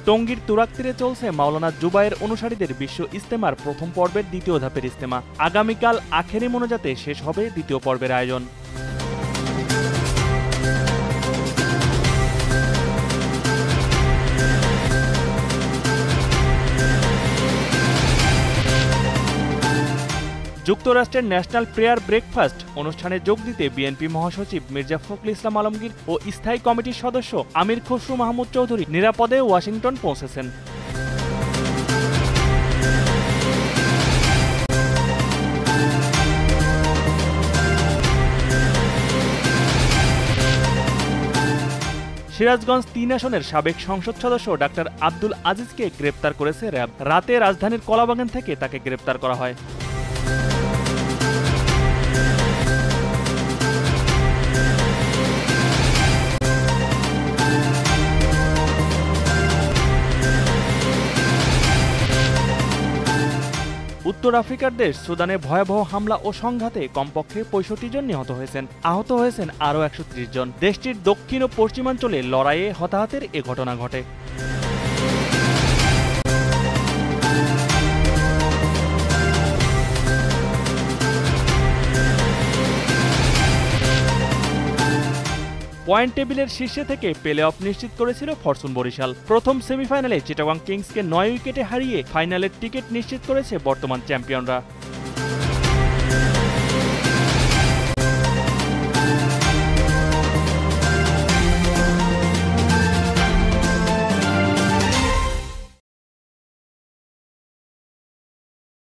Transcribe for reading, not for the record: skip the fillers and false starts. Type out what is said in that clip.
টঙ্গীর তুরাগ তীরে চলছে মাওলানা জুবায়ের অনুসারীদের বিশ্ব ইজতেমার প্রথম পর্বের দ্বিতীয় ধাপের ইজতেমা। আগামীকাল আখেরি মোনাজাতে শেষ হবে দ্বিতীয় পর্বের আয়োজন। যুক্তরাষ্ট্রের ন্যাশনাল প্রেয়ার ব্রেকফাস্ট অনুষ্ঠানে যোগ দিতে বিএনপি মহাসচিব মির্জা ফখরুল ইসলাম আলমগীর ও স্থায়ী কমিটির সদস্য আমির খসরু মাহমুদ চৌধুরী নিরাপদে ওয়াশিংটন পৌঁছেছেন। সিরাজগঞ্জ ৩ আসনের সাবেক সংসদ সদস্য ডাক্তার আব্দুল আজিজকে গ্রেপ্তার করেছে র্যাব। রাতে রাজধানীর কলাবাগান থেকে তাকে গ্রেপ্তার করা হয়। উত্তর আফ্রিকার দেশ সুদানে ভয়াবহ হামলা ও সংঘাতে কমপক্ষে ৬৫ জন নিহত হয়েছেন। আহত হয়েছেন আরও ১৩০ জন। দেশটির দক্ষিণ ও পশ্চিমাঞ্চলে লড়াইয়ে হতাহতের এ ঘটনা ঘটে। পয়েন্ট টেবিলের শীর্ষে থেকে প্লে অফ নিশ্চিত করেছিল ফরচুন বরিশাল। প্রথম সেমিফাইনালে চিটাগং কিংসকে ৯ উইকেটে হারিয়ে ফাইনালের টিকিট নিশ্চিত করেছে বর্তমান চ্যাম্পিয়নরা।